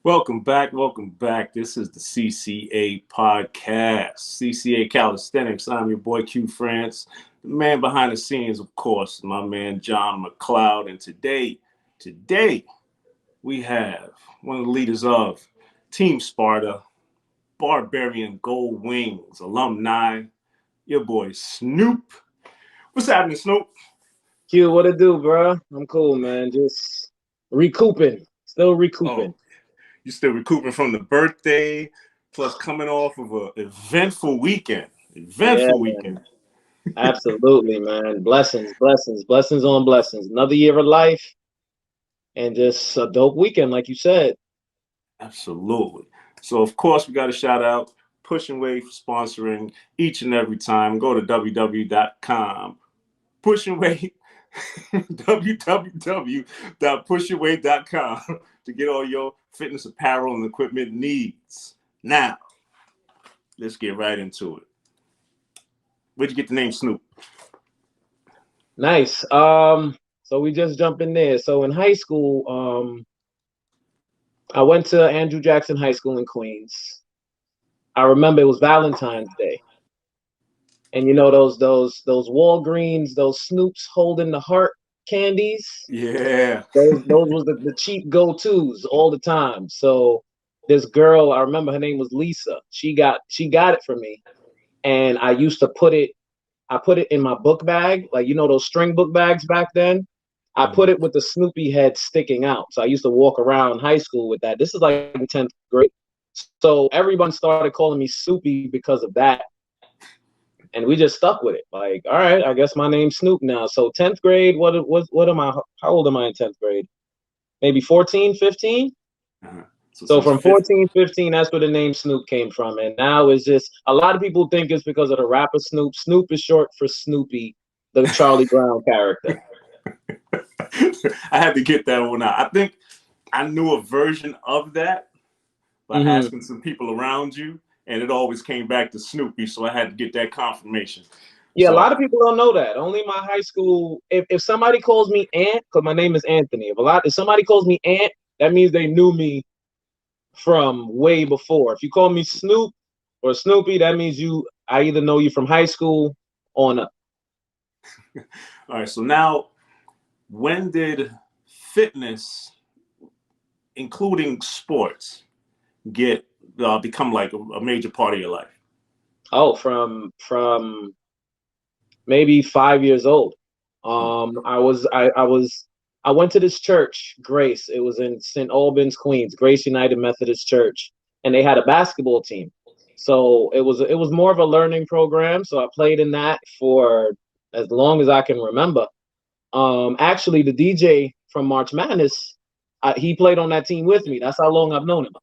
Welcome back. Welcome back. This is the CCA podcast, CCA Calisthenics. I'm your boy Q France, the man behind the scenes, of course, my man John McLeod. And today we have one of the leaders of Team Sparta, Barbarian Gold Wings alumni, your boy Snoop. What's happening, Snoop? Q, what it do, bro? I'm cool, man. Just recouping, still recouping. Oh, you still recouping from the birthday, plus coming off of an eventful weekend. Yeah, Eventful weekend. man. Absolutely, man. Blessings, blessings, blessings on blessings. Another year of life and just a dope weekend, like you said. Absolutely. So, of course, we got to shout out Pushing Way for sponsoring each and every time. Go to www.com. Pushing Way, www.pushingway.com to get all your fitness apparel and equipment needs. Now, let's get right into it. Where'd you get the name Snoop? Nice. So we just jump in there. So in high school, I went to Andrew Jackson High School in Queens. I remember it was Valentine's Day. And you know those Walgreens, those Snoops holding the heart candies. Yeah. Those was the cheap go-tos all the time. So this girl, I remember her name was Lisa. She got it for me, and I used to put it in my book bag, like those string book bags back then. I put it with the Snoopy head sticking out. So I used to walk around high school with that. This is like in 10th grade. So everyone started calling me Snoopy because of that. And we just stuck with it. Like, all right, I guess my name's Snoop now. So 10th grade, what am I? How old am I in 10th grade? Maybe 14, 15? Uh-huh. So from 14, 15, that's where the name Snoop came from. And now it's just, a lot of people think it's because of the rapper Snoop. Snoop is short for Snoopy, the Charlie Brown character. I had to get that one out. I think I knew a version of that by asking some people around you, and it always came back to Snoopy, so I had to get that confirmation. Yeah, a lot of people don't know that. Only my high school, if somebody calls me Ant, because my name is Anthony, if somebody calls me Ant, that means they knew me from way before. If you call me Snoop or Snoopy, that means I either know you from high school on up. All right, so now, when did fitness, including sports, become like a major part of your life? Oh, from maybe 5 years old. I went to this church, Grace. It was in St. Albans, Queens, Grace United Methodist Church, and they had a basketball team. So it was more of a learning program. So I played in that for as long as I can remember. Actually, the DJ from March Madness, he played on that team with me. That's how long I've known him.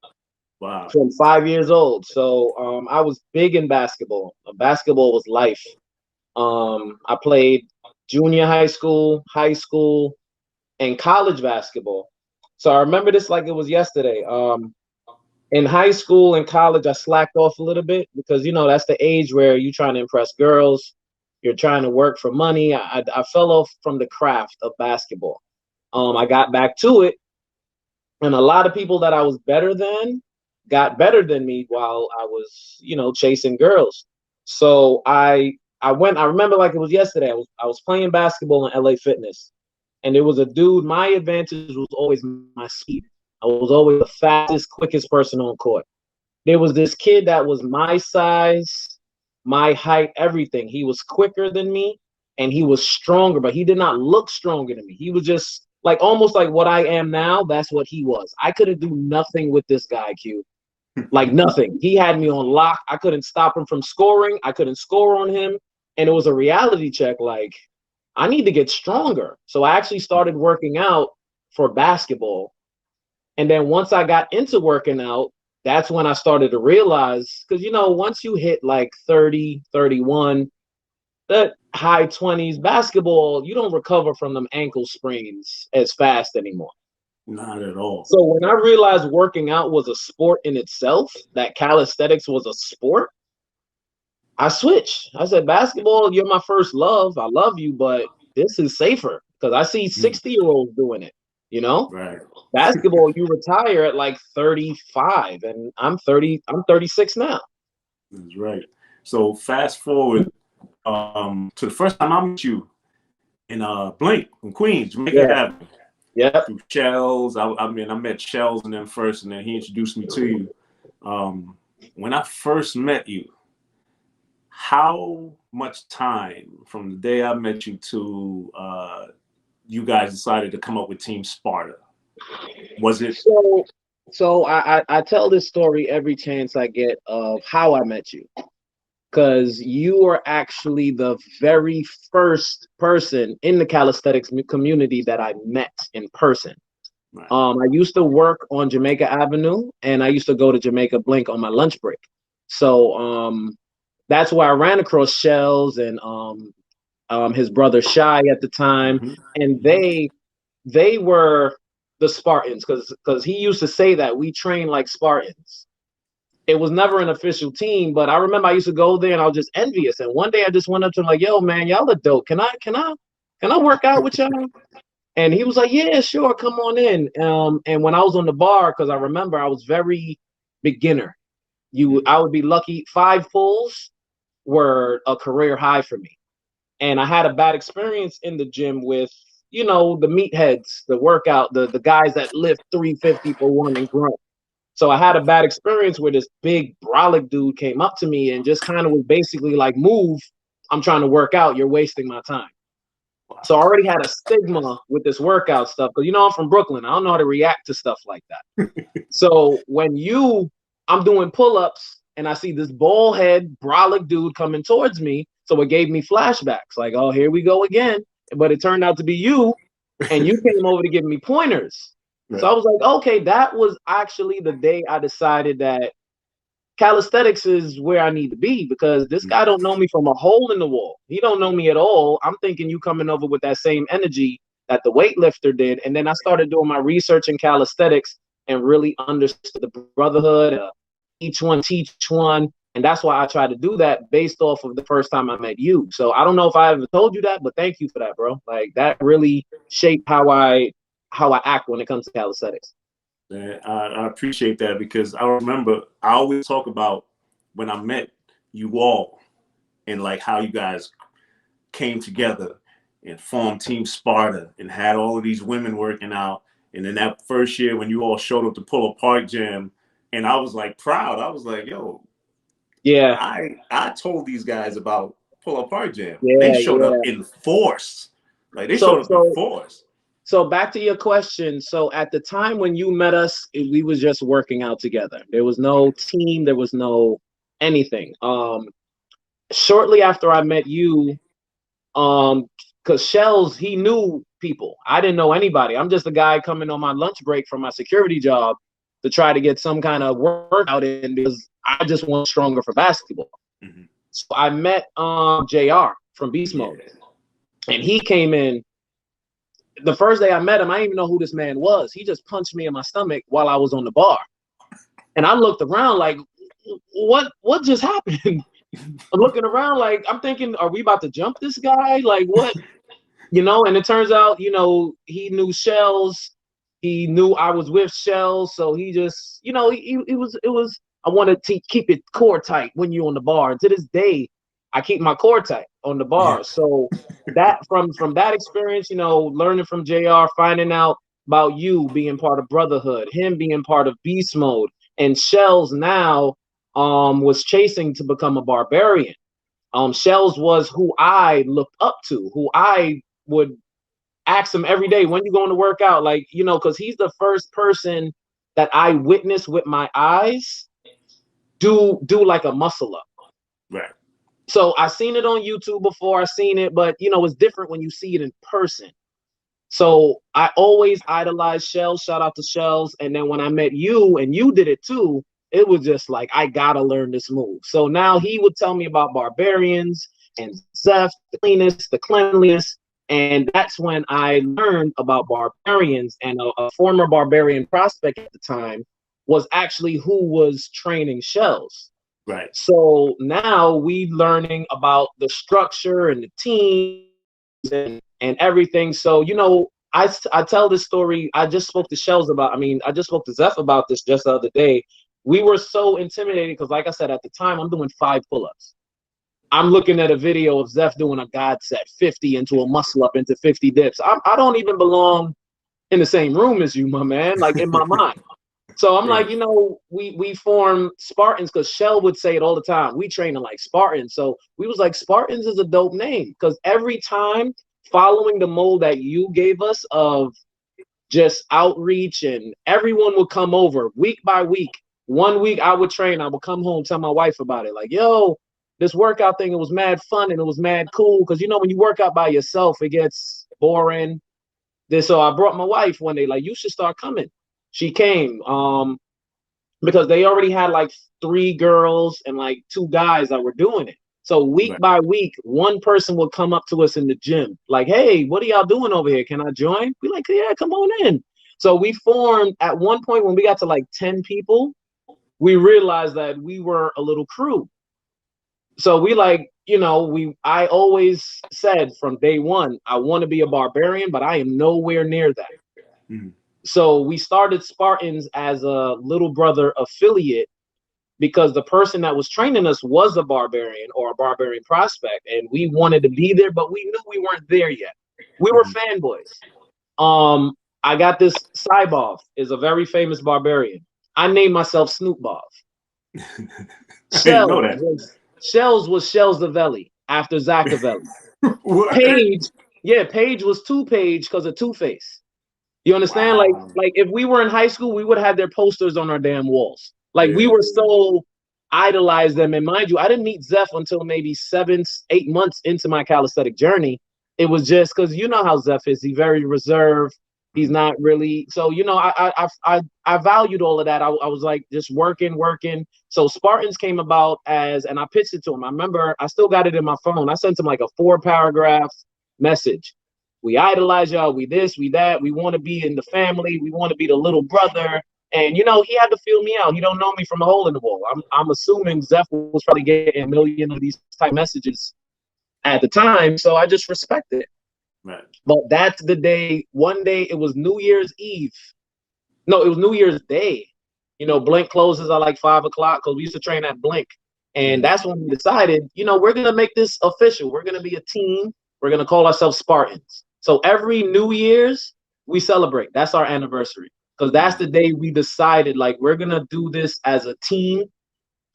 Wow. From 5 years old. So I was big in basketball. Basketball was life. I played junior high school, and college basketball. So I remember this like it was yesterday. In high school and college, I slacked off a little bit because, that's the age where you're trying to impress girls. You're trying to work for money. I fell off from the craft of basketball. I got back to it, and a lot of people that I was better than got better than me while I was, chasing girls. So I remember like it was yesterday. I was playing basketball in LA Fitness, and there was a dude. My advantage was always my speed. I was always the fastest, quickest person on court. There was this kid that was my size, my height, everything. He was quicker than me, and he was stronger, but he did not look stronger than me. He was just like almost like what I am now. That's what he was. I couldn't do nothing with this guy, Q. Like nothing. He had me on lock. I couldn't stop him from scoring. I couldn't score on him. And it was a reality check. Like, I need to get stronger. So I actually started working out for basketball. And then once I got into working out, that's when I started to realize, because, once you hit like 30, 31, that high 20s basketball, you don't recover from them ankle sprains as fast anymore. Not at all. So when I realized working out was a sport in itself, that calisthenics was a sport, I switched. I said, basketball, you're my first love. I love you, but this is safer because I see 60-year-olds doing it. You know, Right. basketball, you retire at like 35, and I'm 30. I'm 36 now. That's right. So fast forward to the first time I met you in Blink in Queens, Jamaica Yeah. Avenue. Yep. Through Shells. I mean, I met Shells and then first, and then he introduced me to you. When I first met you, how much time from the day I met you to you guys decided to come up with Team Sparta? Was it So I tell this story every chance I get of how I met you, because you are actually the very first person in the calisthenics community that I met in person. right? I used to work on Jamaica Avenue, and I used to go to Jamaica Blink on my lunch break. So that's where I ran across Shells and his brother Shy at the time, Mm-hmm. and Mm-hmm. they were the Spartans, because he used to say that we train like Spartans. It was never an official team, but I remember I used to go there and I was just envious. And one day I just went up to him like, "Yo, man, y'all are dope. Can I work out with y'all?" And he was like, "Yeah, sure, come on in." And when I was on the bar, because I remember I was very beginner. I would be lucky. 5 pulls were a career high for me, and I had a bad experience in the gym with, the meatheads, the workout, the guys that lift 350 for one and grunt. So I had a bad experience where this big brolic dude came up to me and just kind of was basically like, "Move, I'm trying to work out. You're wasting my time." So I already had a stigma with this workout stuff, because I'm from Brooklyn. I don't know how to react to stuff like that. So when I'm doing pull-ups and I see this bald head brolic dude coming towards me, so it gave me flashbacks like, "Oh, here we go again." But it turned out to be you, and you came over to give me pointers. So Right. I was like, okay, that was actually the day I decided that calisthenics is where I need to be, because this guy don't know me from a hole in the wall. He don't know me at all. I'm thinking you coming over with that same energy that the weightlifter did. And then I started doing my research in calisthenics and really understood the brotherhood, each one teach one. And that's why I try to do that based off of the first time I met you. So I don't know if I ever told you that, but thank you for that, bro. Like, that really shaped how I act when it comes to calisthenics. Man, I appreciate that, because I remember I always talk about when I met you all and like how you guys came together and formed Team Sparta and had all of these women working out. And then that first year when you all showed up to Pull Apart Gym, and I was like proud. I was like, yo, Yeah, I told these guys about Pull Apart Gym. They yeah, showed up yeah. in force. Like they So showed up in so force. So back to your question. So at the time when you met us, we was just working out together. There was no team. There was no anything. Shortly after I met you, because Shells, he knew people. I didn't know anybody. I'm just a guy coming on my lunch break from my security job to try to get some kind of workout in, because I just want stronger for basketball. Mm-hmm. So I met JR from Beast Yeah. Mode, and he came in. The first day I met him, I didn't even know who this man was. He just punched me in my stomach while I was on the bar. And I looked around like, what just happened? I'm looking around like, I'm thinking, are we about to jump this guy? Like, what? And it turns out, he knew Shells. He knew I was with Shells. So he just, it was, I wanted to keep it core tight when you're on the bar. And to this day, I keep my core tight on the Yeah. bar. So that from that experience, learning from JR, finding out about you being part of Brotherhood, him being part of Beast Mode, and Shells now was chasing to become a barbarian. Shells was who I looked up to, who I would ask him every day, when you going to work out? Like, because he's the first person that I witnessed with my eyes do like a muscle up. Right. So I seen it on YouTube before, I seen it, but it's different when you see it in person. So I always idolized Shells. Shout out to Shells. And then when I met you and you did it too, it was just like, I gotta learn this move. So now he would tell me about barbarians and Zeph, the cleanliness. And that's when I learned about barbarians. And a former barbarian prospect at the time was actually who was training Shells. Right. So now we learning about the structure and the team and everything. So, I tell this story. I just spoke to Shells about. I mean, I just spoke to Zeph about this just the other day. We were so intimidated because, like I said, at the time, I'm doing 5 pull-ups. I'm looking at a video of Zeph doing a God set 50 into a muscle up into 50 dips. I don't even belong in the same room as you, my man. Like in my mind. So I'm like, Right. you know, we formed Spartans because Shell would say it all the time. We training like Spartans. So we was like, Spartans is a dope name because every time following the mold that you gave us of just outreach and everyone would come over week by week. 1 week I would train, I would come home, tell my wife about it. Like, yo, this workout thing, it was mad fun and it was mad cool. Because, you know, when you work out by yourself, it gets boring. So I brought my wife one day, like, you should start coming. She came because they already had like 3 girls and like 2 guys that were doing it. So week Right. by week, one person would come up to us in the gym, like, hey, what are y'all doing over here? Can I join? We like, yeah, come on in. So we formed at one point when we got to like 10 people, we realized that we were a little crew. So we like, you know, I always said from day one, I want to be a barbarian, but I am nowhere near that. Mm-hmm. So we started Spartans as a little brother affiliate because the person that was training us was a barbarian or a barbarian prospect, and we wanted to be there, but we knew we weren't there yet. We were fanboys. I got this Cybov is a very famous barbarian. I named myself Snoop Bov. I didn't know that. Shells was Shells Zavelli after Zachavelli. What? Page, yeah, Page was Two Page because of Two Face. You understand? Wow. Like if we were in high school, we would have their posters on our damn walls. Like we Yeah. were so idolized them. And mind you, I didn't meet Zeph until maybe 7, 8 months into my calisthenic journey. It was just because you know how Zeph is. He's very reserved. He's not really. So, you know, I valued all of that. I was like just working. So Spartans came about as, and I pitched it to him. I remember I still got it in my phone. I sent him like a 4-paragraph message. We idolize y'all. We this, we that. We want to be in the family. We want to be the little brother. And, you know, he had to feel me out. He don't know me from a hole in the wall. I'm assuming Zeph was probably getting a million of these type messages at the time. So I just respect it. Right. But that's the day. One day it was New Year's Eve. No, it was New Year's Day. You know, Blink closes at like 5 o'clock because we used to train at Blink. And that's when we decided, you know, we're going to make this official. We're going to be a team. We're going to call ourselves Spartans. So every New Year's, we celebrate. That's our anniversary. Because that's the day we decided, like, we're going to do this as a team.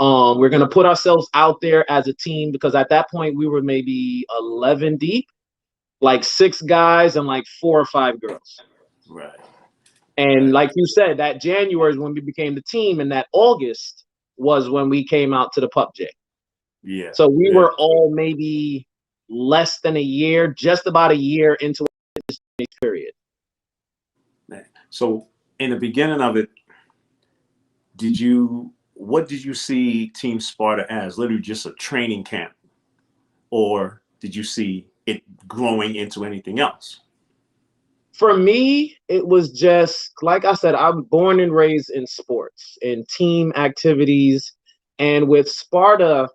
We're going to put ourselves out there as a team. Because at that point, we were maybe 11 deep. Like 6 guys and like 4 or 5 girls. Right. And like you said, that January is when we became the team, and that August was when we came out to the PUBG. Yeah. So we were all maybe less than a year, just about a year into this period. So in the beginning of it, what did you see Team Sparta as? Literally just a training camp? Or did you see it growing into anything else? For me, it was just, like I said, I'm born and raised in sports, in team activities. And with Sparta,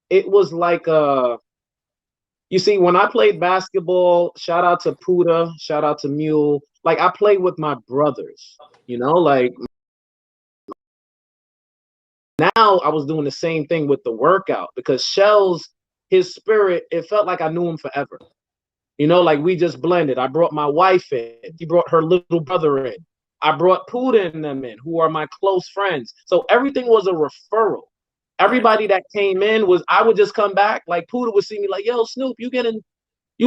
it was like you see, when I played basketball, shout out to Puda, shout out to Mule, like I played with my brothers, you know, like now I was doing the same thing with the workout because Shells, his spirit, it felt like I knew him forever. You know, like we just blended. I brought my wife in. He brought her little brother in. I brought Puda and them in, who are my close friends. So everything was a referral. Everybody that came in was, I would just come back. Like Puda would see me like, yo, Snoop, you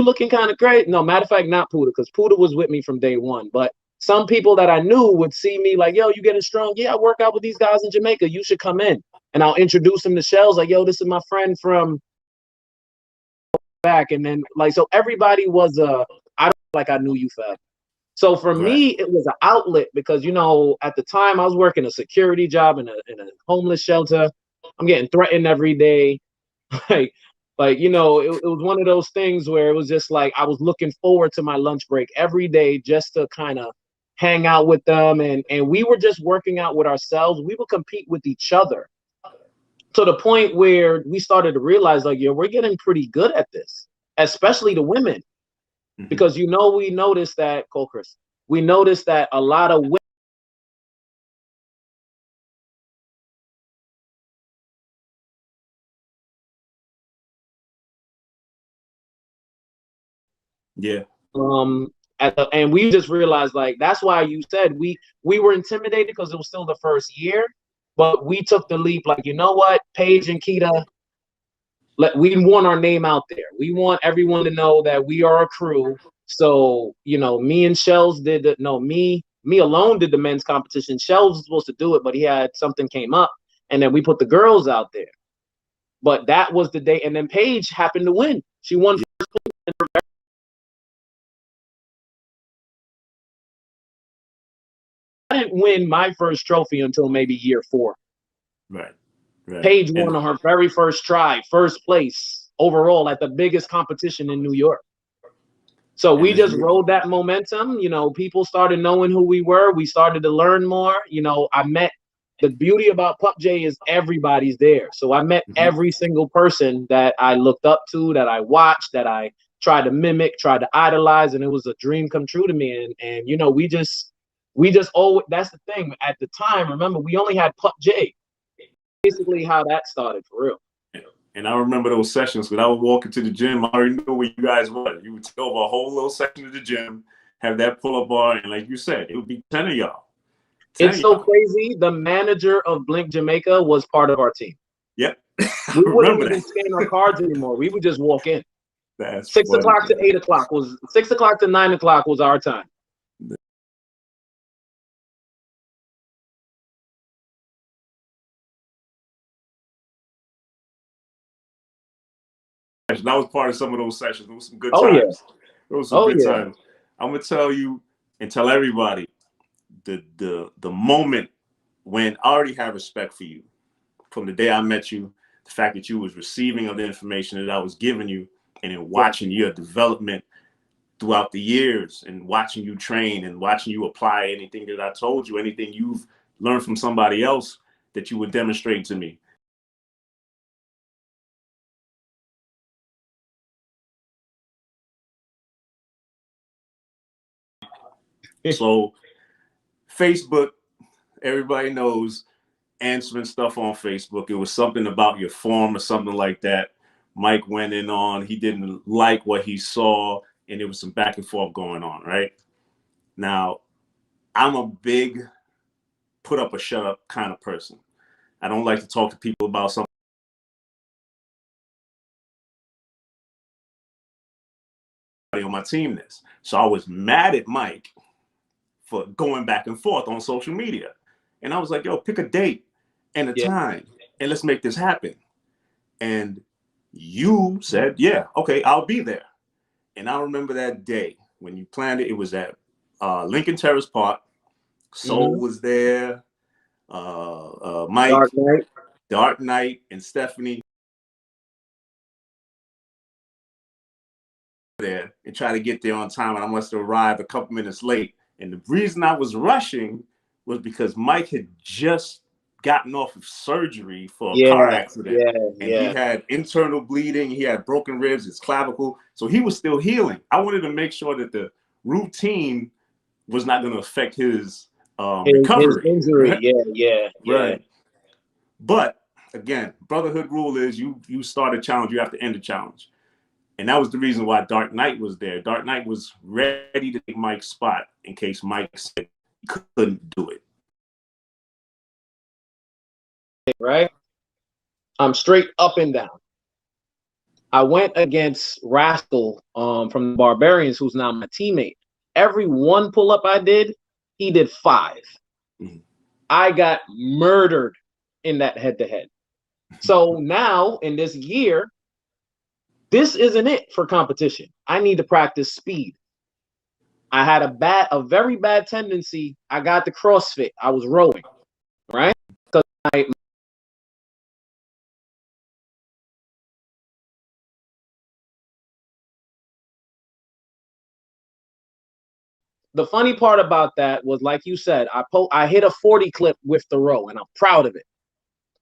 looking kind of great. No, matter of fact, not Puda, because Puda was with me from day one. But some people that I knew would see me like, yo, you getting strong? Yeah, I work out with these guys in Jamaica. You should come in. And I'll introduce them to Shells like, yo, this is my friend from back. And then like, so everybody was I don't like I knew you forever. So for me, it was an outlet because, you know, at the time I was working a security job in a homeless shelter. I'm getting threatened every day. like, you know, it was one of those things where it was just like, I was looking forward to my lunch break every day just to kind of hang out with them. And we were just working out with ourselves. We would compete with each other to the point where we started to realize like, yo, we're getting pretty good at this, especially the women. because we noticed that, Chris, we noticed that a lot of women. Yeah. And we just realized, like, that's why you said we were intimidated because it was still the first year, but we took the leap. Like, you know what, Paige and Keita, we want our name out there. We want everyone to know that we are a crew. So, me and Shells did the, no, me alone did the men's competition. Shells was supposed to do it, but he had something came up, and then we put the girls out there. But that was the day, and then Paige happened to win. She won first place in her. I didn't win my first trophy until maybe year 4. Right. Right. Paige won on her very first try, first place overall at the biggest competition in New York. So we just rode that momentum. People started knowing who we were. We started to learn more. I met, the beauty about Pup J is everybody's there. So I met every single person that I looked up to, that I watched, that I tried to mimic, tried to idolize, and it was a dream come true to me. And we just always, that's the thing. At the time, remember, we only had Pup J. Basically how that started, for real. And I remember those sessions because I would walk into the gym. I already knew where you guys were. You would take over a whole little section of the gym, have that pull-up bar, and like you said, it would be 10 of y'all. It's so crazy. The manager of Blink Jamaica was part of our team. Yep. We wouldn't even scan our cards anymore. We would just walk in. That's 6 o'clock to 8 o'clock was 6 o'clock to 9 o'clock was our time. That was part of some of those sessions. It was some good times. It was some good times. I'm gonna tell you and tell everybody the moment when I already have respect for you from the day I met you, the fact that you was receiving of the information that I was giving you, and then watching your development throughout the years, and watching you train and watching you apply anything that I told you, anything you've learned from somebody else that you would demonstrate to me. So Facebook, everybody knows, answering stuff on Facebook. It was something about your form or something like that. Mike went in on, he didn't like what he saw, and there was some back and forth going on, right? Now, I'm a big put up or shut up kind of person. I don't like to talk to people about something on my team this. So I was mad at Mike for going back and forth on social media. And I was like, yo, pick a date and a time and let's make this happen. And you said, yeah, okay, I'll be there. And I remember that day when you planned it. It was at Lincoln Terrace Park. Soul was there. Mike, Dark Knight, and Stephanie there, and try to get there on time. And I must have arrived a couple minutes late. And the reason I was rushing was because Mike had just gotten off of surgery for a car accident. He had internal bleeding. He had broken ribs, his clavicle. So he was still healing. I wanted to make sure that the routine was not going to affect his recovery. His injury. Right? Right. But again, brotherhood rule is you start a challenge, you have to end the challenge. And that was the reason why Dark Knight was there. Dark Knight was ready to take Mike's spot in case Mike said he couldn't do it. Right? I'm straight up and down. I went against Rascal from the Barbarians, who's now my teammate. Every one pull-up I did, he did 5. I got murdered in that head-to-head. So now, in this year, this isn't it for competition. I need to practice speed. I had a very bad tendency. I got the CrossFit. I was rowing, right? Because the funny part about that was, like you said, I hit a 40 clip with the row, and I'm proud of it.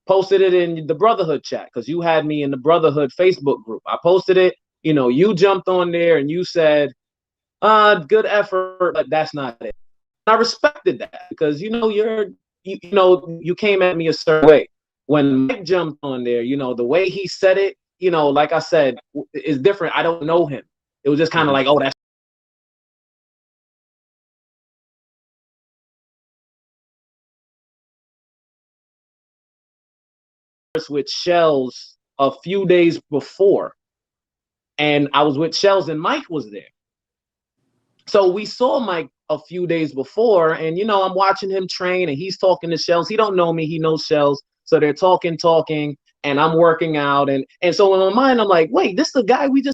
Posted it in the Brotherhood chat because you had me in the Brotherhood Facebook group. I posted it. You jumped on there and you said, Good effort, but that's not it. I respected that because you came at me a certain way. When Mike jumped on there, the way he said it, like I said, is different. I don't know him. It was just kind of like, oh, that's with Shells a few days before, and I was with Shells, and Mike was there. So we saw Mike a few days before, and I'm watching him train, and he's talking to Shells. He don't know me, he knows Shells. So they're talking, and I'm working out, and so in my mind, I'm like, wait, this is the guy we just